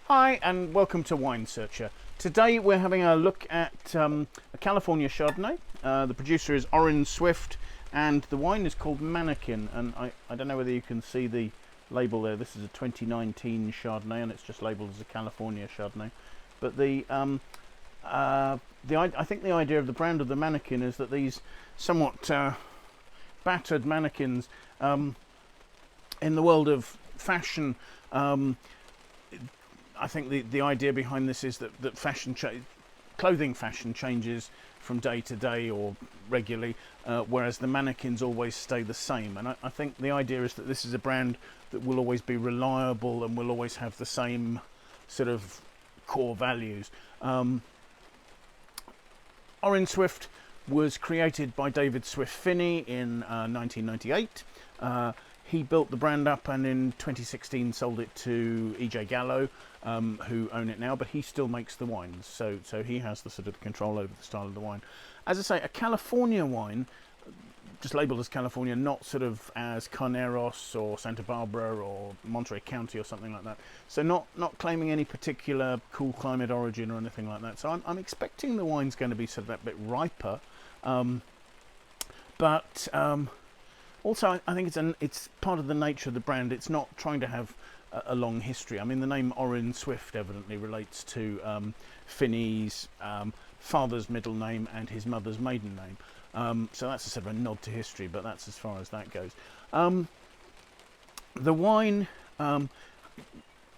Hi and welcome to Wine Searcher. Today we're having a look at a California Chardonnay. The producer is Orin Swift and the wine is called Manequin, and I don't know whether you can see the label there. This is a 2019 Chardonnay and it's just labelled as a California Chardonnay. But I think the idea of the brand of the Manequin is that these somewhat battered mannequins in the world of fashion, I think the idea behind this is that clothing fashion changes from day to day or regularly, whereas the mannequins always stay the same. And I think the idea is that this is a brand that will always be reliable and will always have the same sort of core values. Orin Swift was created by David Swift Phinney in 1998. He built the brand up and in 2016 sold it to E&J Gallo, who own it now, but he still makes the wines, so he has the sort of control over the style of the wine. As I say, a California wine, just labelled as California, not sort of as Carneros or Santa Barbara or Monterey County or something like that. So not claiming any particular cool climate origin or anything like that. So I'm expecting the wine's going to be sort of that bit riper, but also I think it's part of the nature of the brand. It's not trying to have a long history. I mean, the name Orin Swift evidently relates to Phinney's father's middle name and his mother's maiden name. So that's a sort of a nod to history, but that's as far as that goes. The wine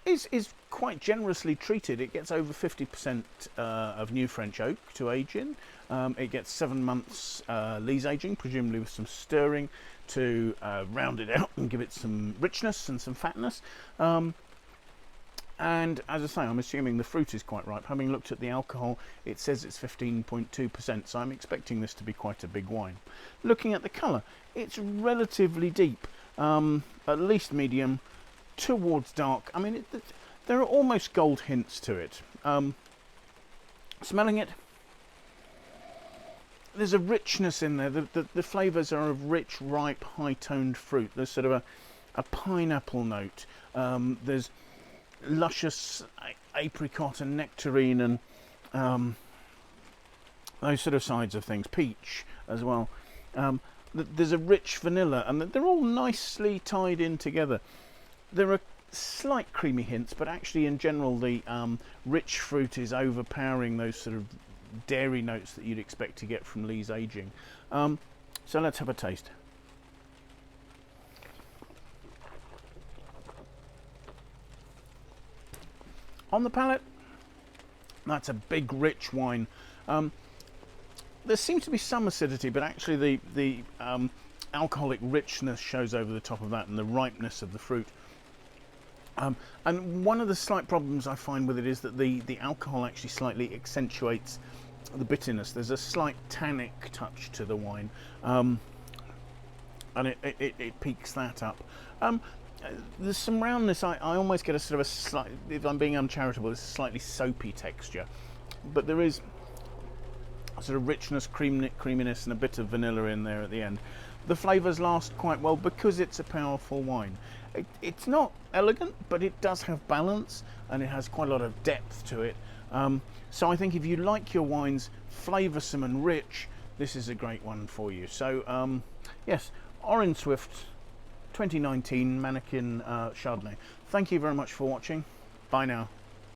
is quite generously treated. It gets over 50% of new French oak to age in. It gets 7 months lees aging, presumably with some stirring to round it out and give it some richness and some fatness. And as I say, I'm assuming the fruit is quite ripe. Having looked at the alcohol, it says it's 15.2%, so I'm expecting this to be quite a big wine. Looking at the colour, it's relatively deep, at least medium, towards dark. I mean, there are almost gold hints to it. Smelling it, there's a richness in there. The flavours are of rich, ripe, high-toned fruit. There's sort of a pineapple note. There's luscious apricot and nectarine and those sort of sides of things. Peach as well. There's a rich vanilla, and they're all nicely tied in together. There are slight creamy hints, but actually in general the rich fruit is overpowering those sort of dairy notes that you'd expect to get from lees aging. So let's have a taste. On the palate, that's a big rich wine. There seems to be some acidity, but actually the alcoholic richness shows over the top of that, and the ripeness of the fruit. And one of the slight problems I find with it is that the alcohol actually slightly accentuates the bitterness. There's a slight tannic touch to the wine, and it peaks that up. There's some roundness. I almost get a sort of a slight, if I'm being uncharitable, it's a slightly soapy texture, but there is a sort of richness, creaminess, and a bit of vanilla in there at the end. The flavours last quite well because it's a powerful wine. It's not elegant, but it does have balance and it has quite a lot of depth to it. So I think if you like your wines flavoursome and rich, this is a great one for you. So yes, Orin Swift 2019 Manequin Chardonnay. Thank you very much for watching. Bye now.